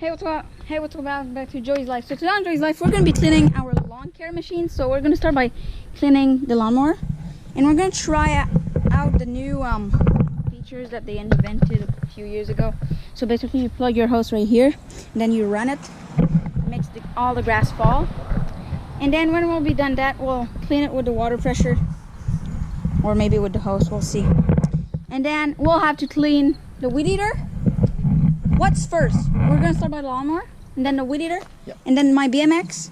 back to Joey's Life. So today on Joey's Life, we're going to be cleaning our lawn care machine. So we're going to start by cleaning the lawnmower, and we're going to try out the new features that they invented a few years ago. So basically, you plug your hose right here, and then you run it. It makes all the grass fall. And then when we'll be done that, we'll clean it with the water pressure, or maybe with the hose. We'll see. And then we'll have to clean the weed eater. What's first? We're gonna start by the lawnmower, and then the weed eater, yep. And then my BMX,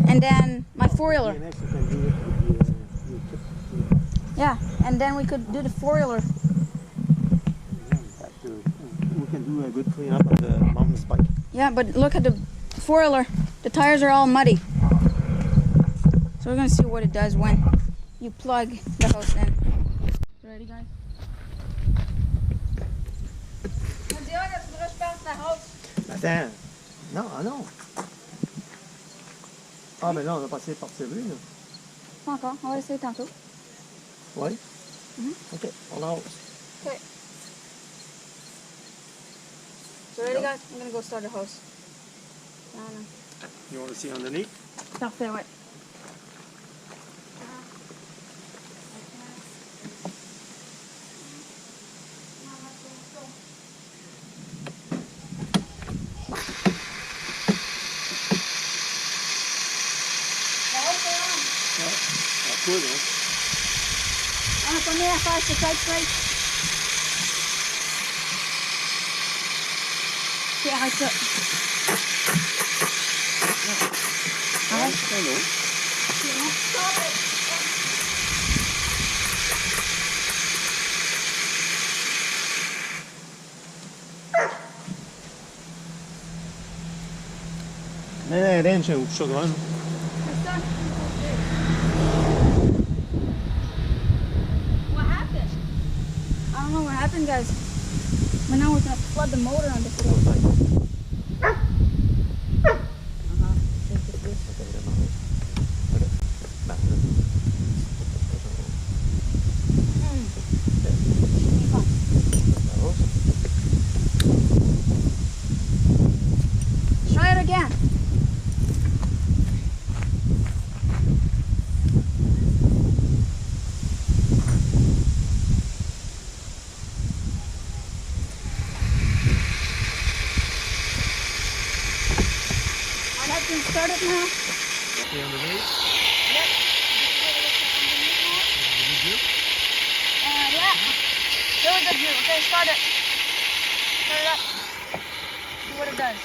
and then my four-wheeler. Yeah, and then we could do the four-wheeler. We can do a good cleanup of the mountain bike. Yeah, but look at the four-wheeler. The tires are all muddy. So we're gonna see what it does when you plug the hose in. Ready, guys? Attends. Non, ah non. Ah, mais là, on a passé par celui là. Pas encore, on va essayer tantôt. Oui? OK, on lance. Okay. So ready, guys? I'm gonna go start the hose. You want to see underneath? Parfait, ouais. Cool, hein? On a première affaire, c'est tight straight. Ok, arrête ça. Arrête. C'est bon. C'est bon. Stop it. Mais rien, j'ai un chaudron. C'est ça. I don't know what happened, guys. But now we're gonna flood the motor on this little bike. Try it again. Start it now. Okay, underneath? Yep. Yeah. Really good view. Okay, start it. Start it up. See what it does.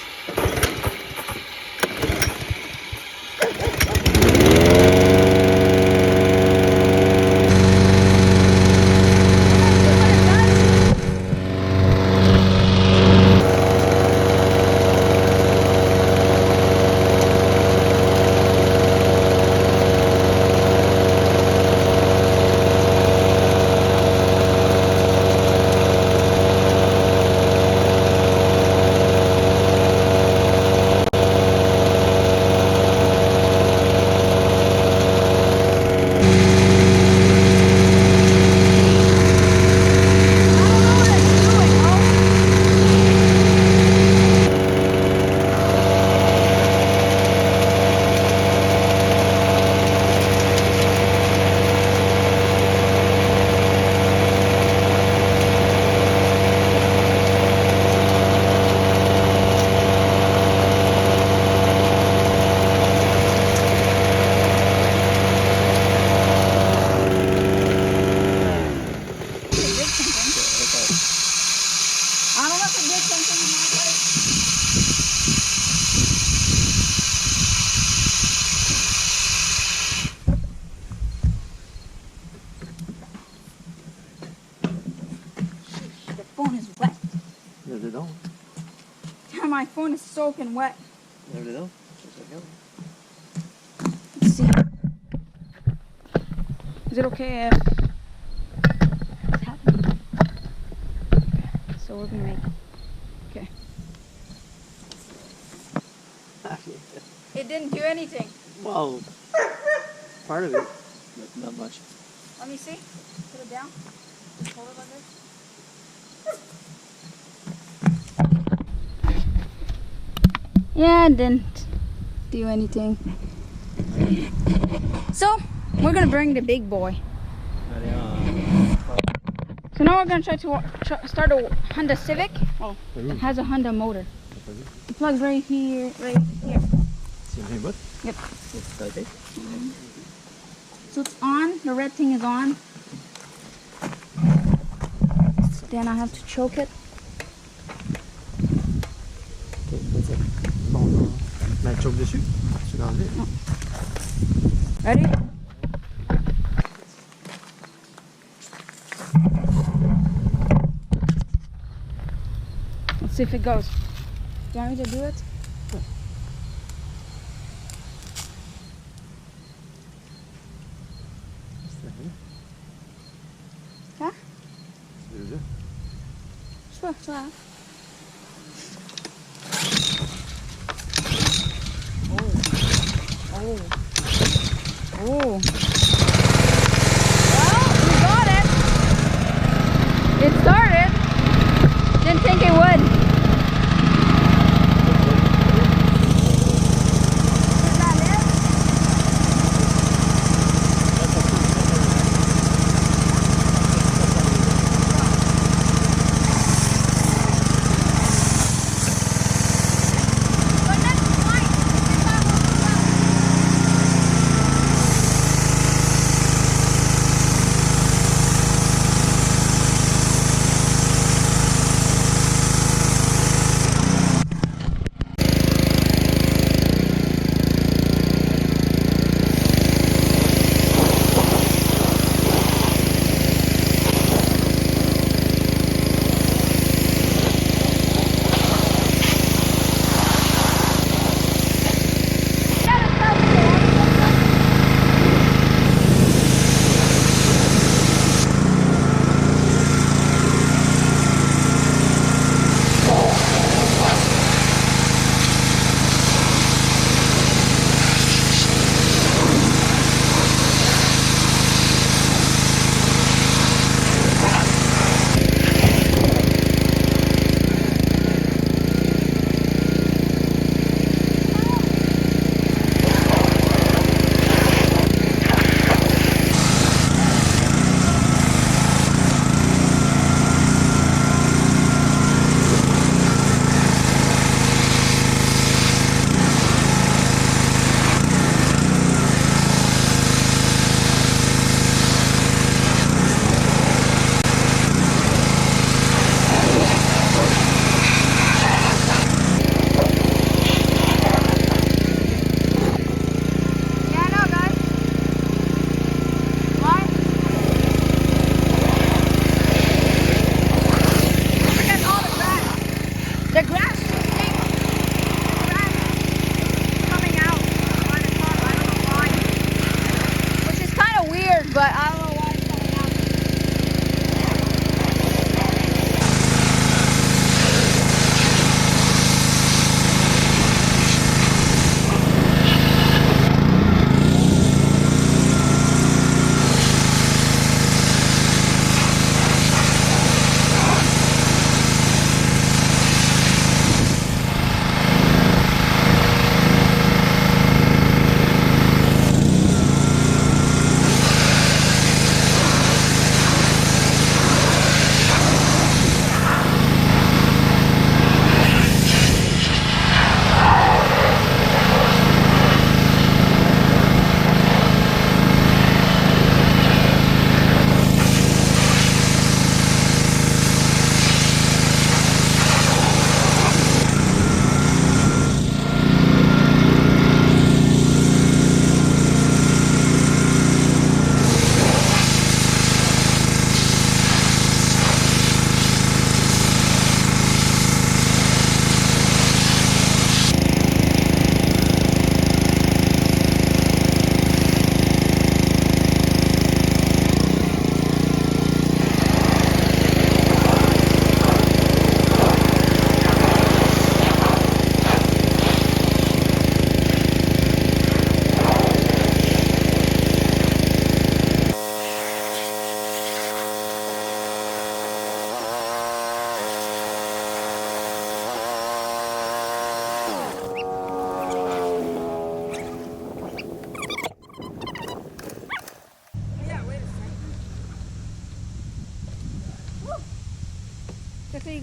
Phone is wet. My phone is soaking wet. Let's see. Is it okay if it's happening? So we're gonna make. Okay. It didn't do anything. Well, part of it, but not much. Let me see. Put it down. Just hold it like this. Yeah, it didn't do anything. So we're gonna bring the big boy. So now we're gonna try to start a Honda Civic. Oh, it has a Honda motor. The plug's right here, right here. Yep. So it's on. The red thing is on. Then I have to choke it. Ok, that's it. Bon, on va mettre choke dessus. Tu l'as enlevé. Ready? Let's see if it goes. Do you want me to do it? Huh? Sure, sure. Oh. Oh. Well, we got it. It started. Didn't think it would. Is that it? But that's fine.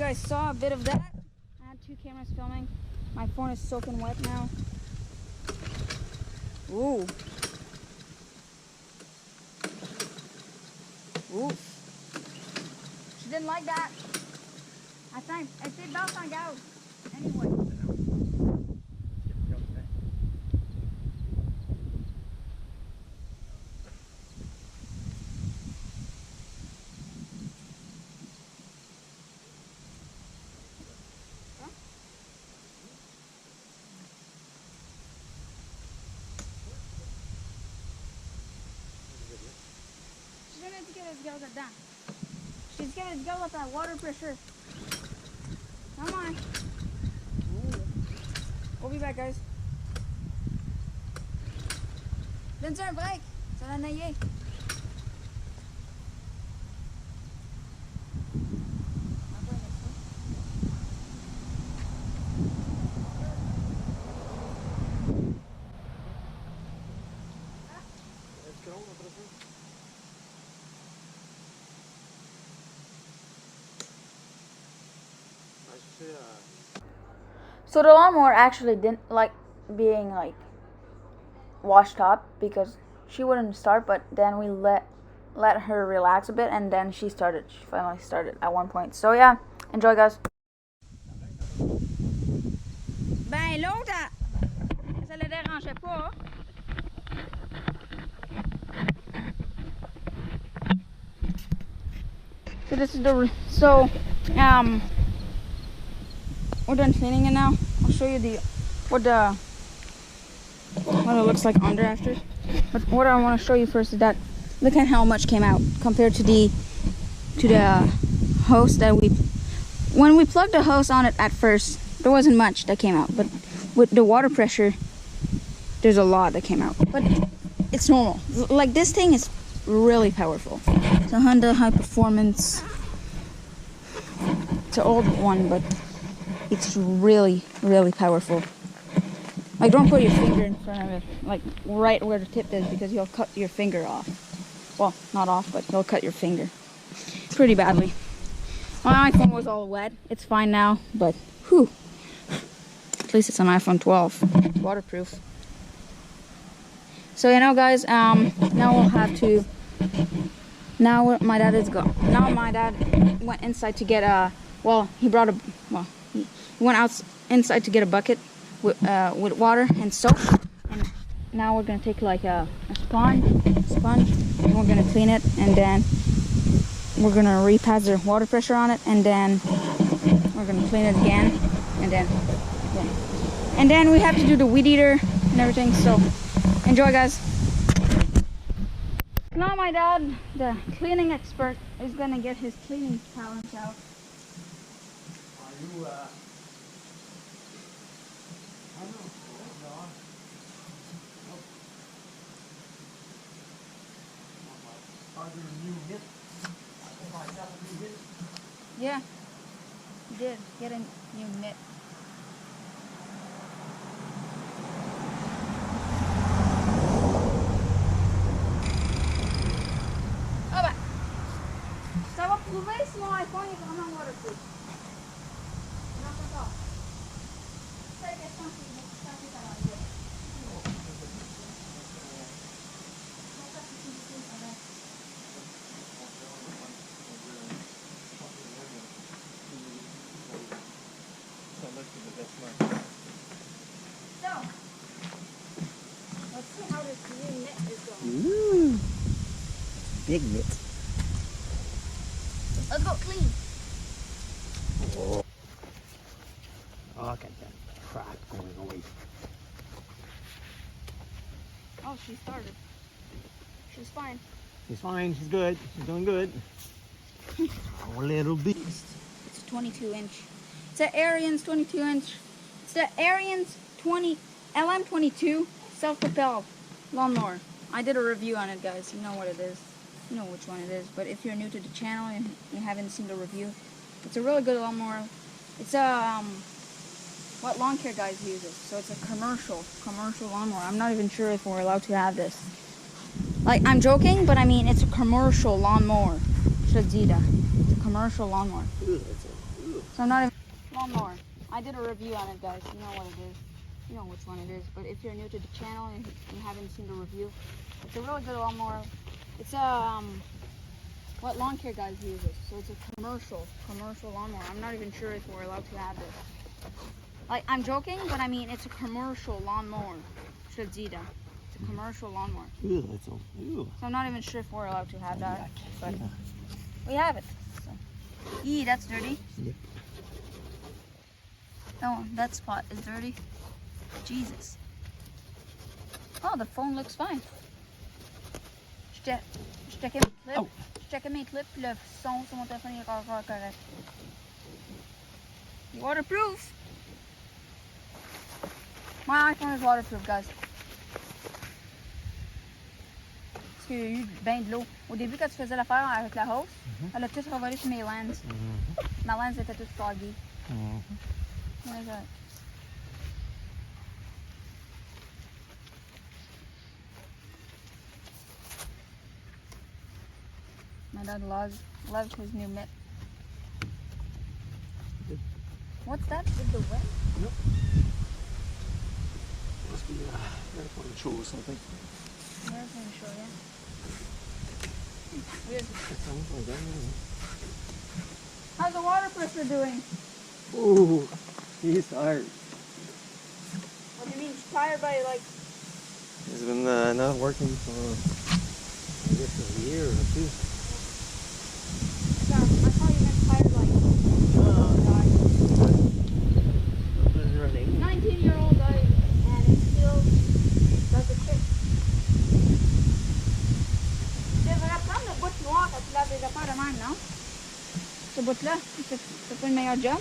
guys saw a bit of that. I had 2 cameras filming. My phone is soaking wet now. Ooh. Ooh. She didn't like that. I think it does not go. Anyway. She's gonna get us girls at that. She's gonna go with that water pressure. Come on. Ooh. We'll be back, guys. Donne-tu un break? Ça va nailler. So the lawnmower actually didn't like being like washed up because she wouldn't start, but then we let her relax a bit and then she finally started at one point. So yeah, enjoy, guys. Ben l'autre, ça le dérangeait pas. So this is we're done cleaning it now. I'll show you what it looks like under after. But what I want to show you first is that look at how much came out compared to the hose that when we plugged the hose on it at first, there wasn't much that came out, but with the water pressure there's a lot that came out. But it's normal. Like this thing is really powerful. It's a Honda High Performance. It's an old one, but it's really, really powerful. Like, don't put your finger in front of it, like right where the tip is, because you'll cut your finger off. Well, not off, but you'll cut your finger pretty badly. My iPhone was all wet. It's fine now, but whew. At least it's an iPhone 12, waterproof. So you know, guys, now we'll have to. Now my dad is gone. Now my dad went inside to get a. Well, he brought a. Well, he went out inside to get a bucket with water and soap. And now we're gonna take like a sponge, and we're gonna clean it, and then we're gonna repass the water pressure on it, and then we're gonna clean it again, and then we have to do the weed eater and everything. So enjoy, guys. Now my dad, the cleaning expert, is gonna get his cleaning talents out. Yeah, he did get a new mitt. Ah bah, ça va prouver si mon iPhone est vraiment waterproof. Non, pas encore. C'est la question si je vais passer ça dans le dos. So, let's see how this new mitt is going. Ooh, big mitt. Let's go clean. Oh, look at that crap going away. Oh, she started. She's fine. She's fine. She's good. She's doing good. Our little beast. It's a 22-inch. It's an Ariens 22-inch. It's the Ariens LM22 self-propelled lawnmower. I did a review on it, guys. You know what it is. You know which one it is. But if you're new to the channel and you haven't seen the review, it's a really good lawnmower. It's a what lawn care guys use it. So it's a commercial lawnmower. I'm not even sure if we're allowed to have this. Like, I'm joking, but I mean it's a commercial lawnmower. It's a commercial lawnmower. So So I'm not even lawnmower. I did a review on it, guys. You know what it is. You know which one it is. But if you're new to the channel and you haven't seen the review, it's a really good lawnmower. It's a what lawn care guys use it. So it's a commercial lawnmower. I'm not even sure if we're allowed to have this. Like, I'm joking, but I mean it's a commercial lawnmower. It's a commercial lawnmower. Ew, that's all. Ew. So I'm not even sure if we're allowed to have that, but we have it. So. Eee, that's dirty. Yep. Oh, that spot is dirty. Jesus. Oh, the phone looks fine. Je checkais mes clips. Oh. Je checkais mes clips, puis le son sur mon téléphone est encore correct. Waterproof. My iPhone is waterproof, guys. Parce qu'il y a eu ben de l'eau. Au début, quand tu faisais l'affaire avec la hose, elle a tout revolé sur mes lenses. Ma lens était toute foggy. What is that? My dad loves his new mitt. What's that with the wind? Yep. Must be airplane show or something. Airplane show, yeah. Weird. That sounds like that. How's the water pressure doing? Oh, he's tired. What do you mean? He's tired by like... He's been not working for, I guess, a year or two. I thought you meant tired like... 19-year-old guy, and it still does the trick. Tu devrais prendre le bout noir quand tu laves les affaires de même, non? Ce bout-là, ça fait le meilleur job.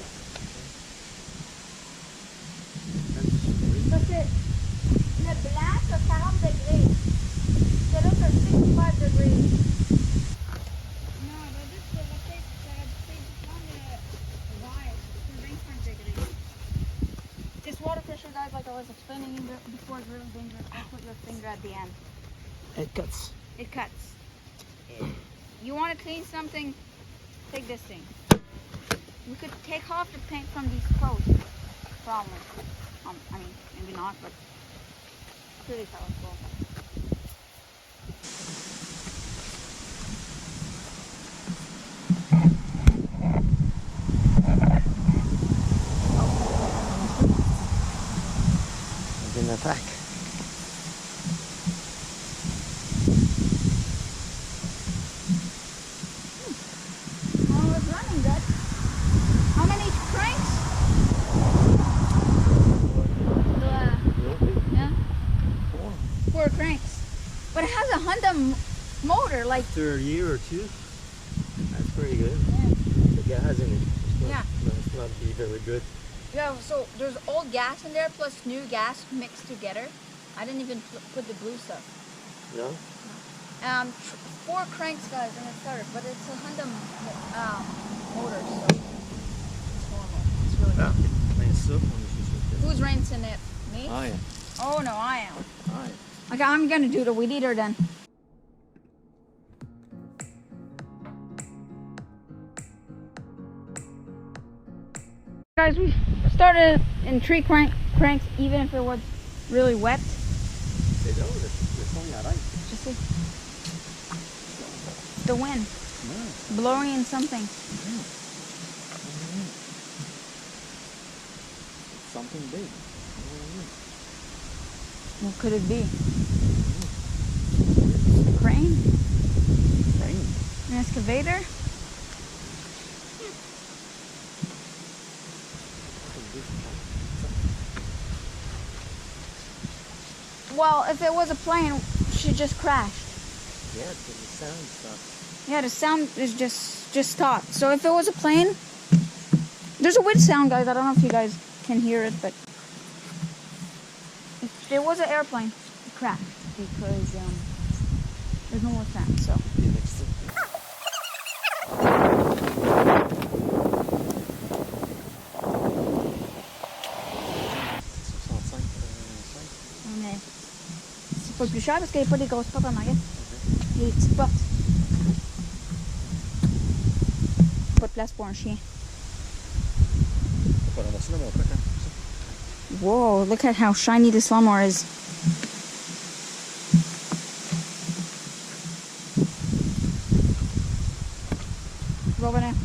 Parce que le blanc, c'est 40 degrés. Celui-là, c'est 65 degrés. Non, but this was a tape that on the wire. It's 25 degrees. This water pressure, guys, like I was explaining before, is really dangerous. Don't put your finger at the end. It cuts. It cuts. You want to clean something, take this thing. We could take off the paint from these clothes, probably. I mean, maybe not, but it's pretty powerful. An attack. Oh, it's running good. How many cranks? Yeah. 4 cranks. But it has a Honda motor, like... After a year or two, that's pretty good. Yeah. The gas in it. Yeah. It's not be very good. Yeah, so there's old gas in there plus new gas mixed together. I didn't even put the blue stuff. No? 4 cranks, guys, and it started, but it's a Honda motor, so it's normal. It's really good. Nice soup on the Who's rinsing it? Me? Oh, yeah. Oh no, I am. Oh, yeah. Okay, I'm gonna do the weed eater then. Guys, we started in 3 cranks, even if it was really wet. C'est drôle, le son il arrête. Just see. The wind blowing in something. Something big. What could it be? Crane? Rain. An excavator? Well, if it was a plane, she just crashed. Yeah, because the sound stopped. Yeah, the sound is just stopped. So if it was a plane, there's a weird sound, guys. I don't know if you guys can hear it, but if there was an airplane, it crashed because there's no more sound. So. Yeah, next to Mais c'est pas plus cher parce qu'il n'y a pas des grosses portes en arrière. Il y a des petites portes. Pas de place pour un chien. Whoa, look at how shiny this lawnmower is. Rub it in.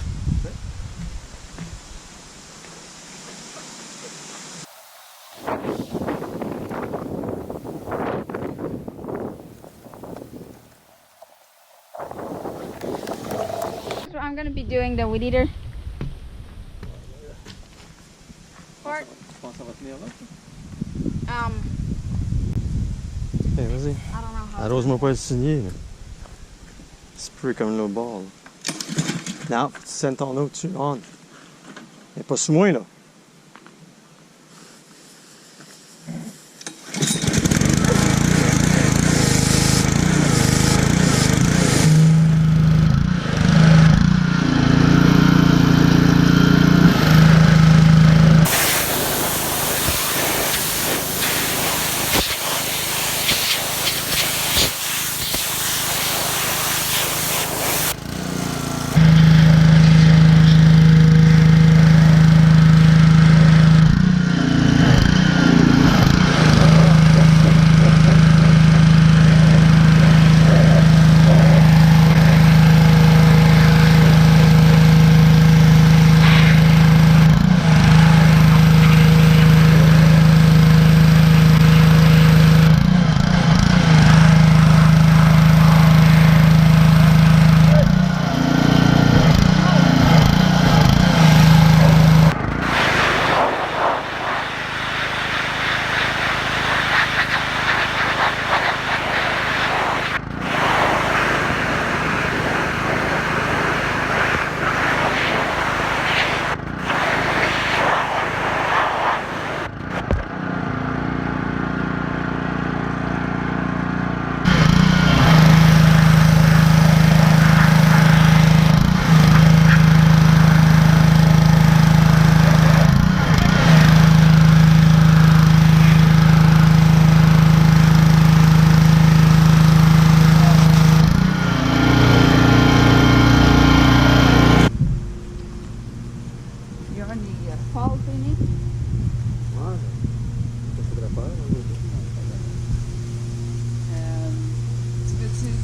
So I'm gonna be doing the weed eater part. Ok, vas-y. I don't know how. Arrose-moi pas le signer. Là. Spray comme l'autre bord. Là. Non, faut que tu scènes ton eau dessus. On. Mais pas sous moi, là.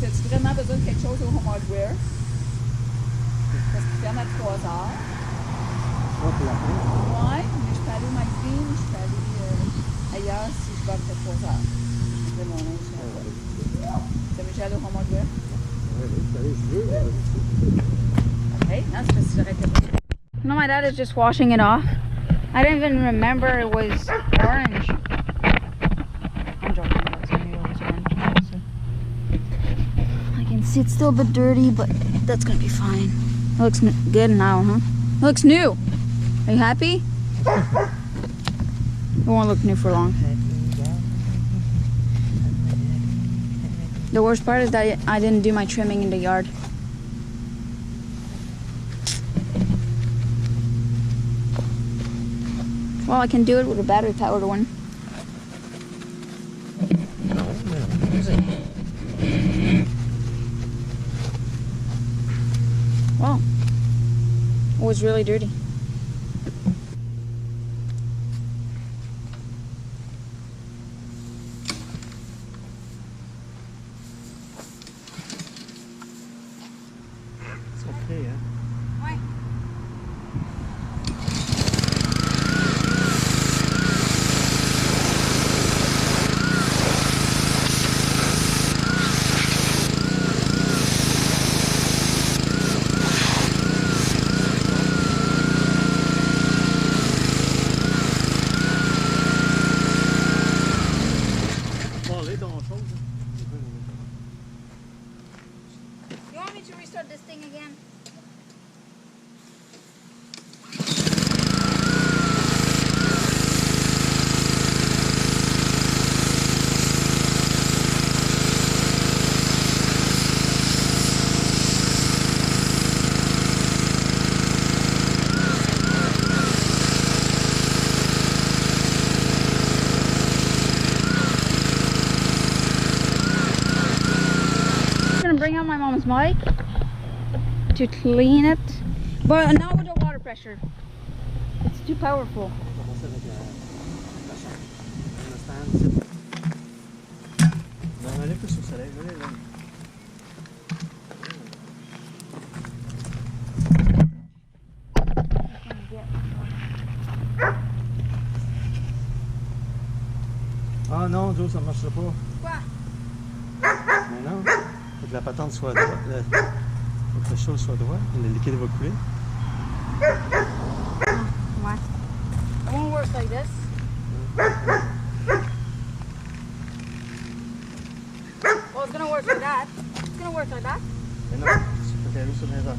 As-tu vraiment besoin de quelque chose au home hardware? Parce qu'il ferme à 3 heures. Ouais, pour la fin. Ouais, mais je peux aller au magazine, je peux aller ailleurs si je vais après 3 heures. Je fais mon linge. Ça veut dire aller au home hardware? Ouais, oui, allez, je veux. Okay, that's just right there. No, my dad is just washing it off. I didn't even remember it was orange. I'm joking, I knew it was orange. So. I can see it's still a bit dirty, but that's gonna be fine. It looks good now, huh? It looks new. Are you happy? It won't look new for long. The worst part is that I didn't do my trimming in the yard. Well, I can do it with a battery-powered one. Wow. It was really dirty. It's okay, hein? Ouais. You want me to restart this thing again? Bring out my mom's mic to clean it, but not with the water pressure. It's too powerful. plus au soleil. Venez, là. Ah non, Joe, ça ne marchera pas. Quoi? Mais non. Faut que la patente soit droite. Faut que la chose soit droite. Le liquide va couler. Ouais. It won't work like this. Well, it's gonna work like that. It's gonna work like that. Mais non, faut qu'elle roule sur les heures.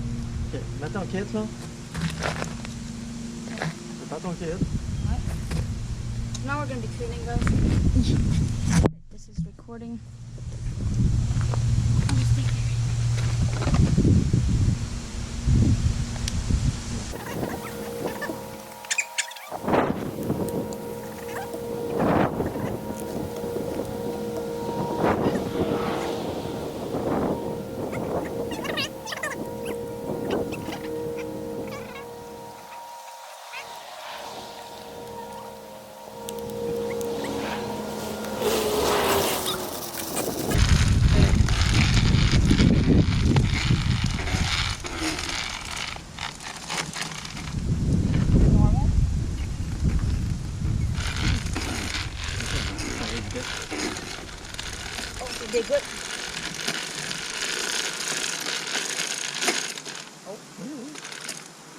Ok, mets ton kit là. Prépare ton kit. Now we're gonna be cleaning those. This is recording. I'll just take normal. Oh, you did good. Oh.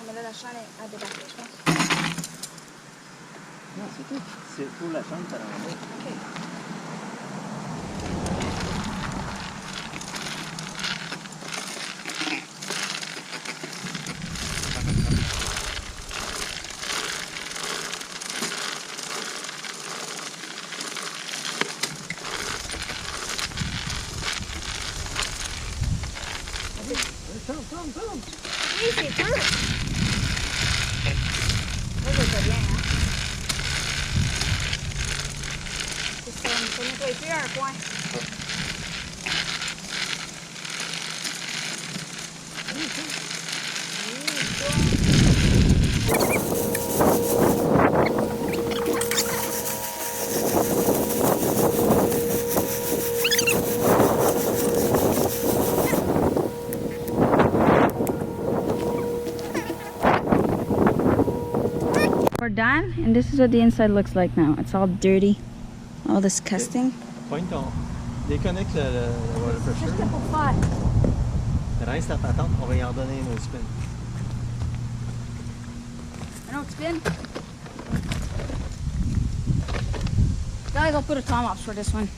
On met la chaîne à débarquer, je pense. Non, c'est tout. C'est pour la chambre, ça l'envoie. Ok. Ferme. Oui, c'est sûr. Moi, je le fais bien, hein. C'est ça, il faut nettoyer plus un coin. We're done, and this is what the inside looks like now. It's all dirty, all disgusting. Pointe ton. Déconnecte le water pressure. Juste pour faire. Reste ta patente, on va y en donner un spin. I know it's been. Guys, I'll put a time lapse for this one.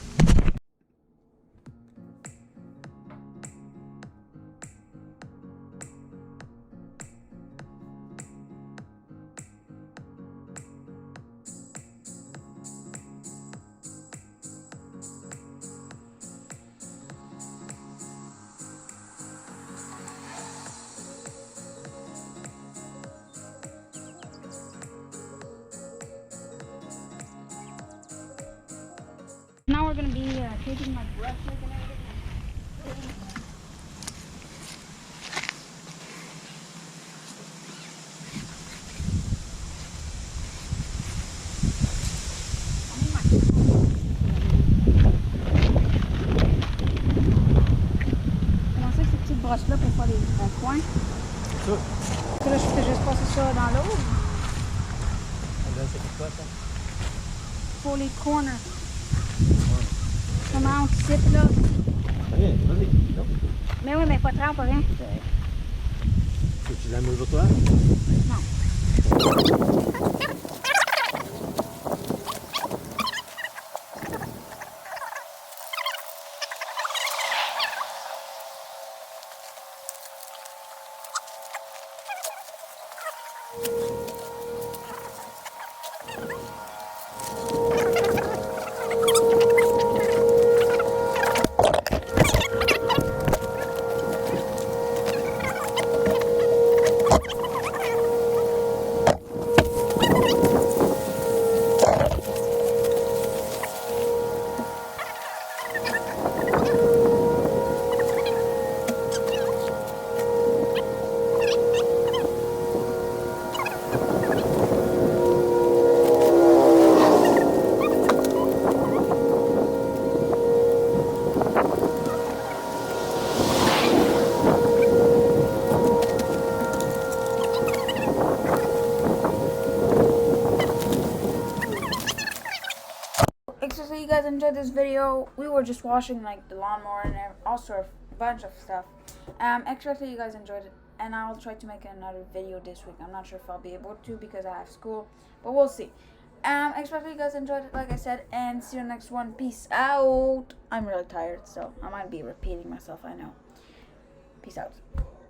Now we're gonna be taking my brushes and everything. Commencer avec ces petites brosses-là pour faire les bons coins. C'est ça. Puis là, je fais juste passer ça dans l'eau. Là, c'est pour quoi ça? Pour les corners. Comment on cite là? Allez, vas-y. Non. Mais oui, mais pas trop, pas rien. Faut que tu la moules pour toi? Non. enjoyed this video. We were just washing like the lawnmower and all sort of bunch of stuff. Expect that you guys enjoyed it, and I'll try to make another video this week. I'm not sure if I'll be able to because I have school, but we'll see. Expect that you guys enjoyed it, like I said, and see you next one. Peace out. I'm really tired, so I might be repeating myself, I know. Peace out.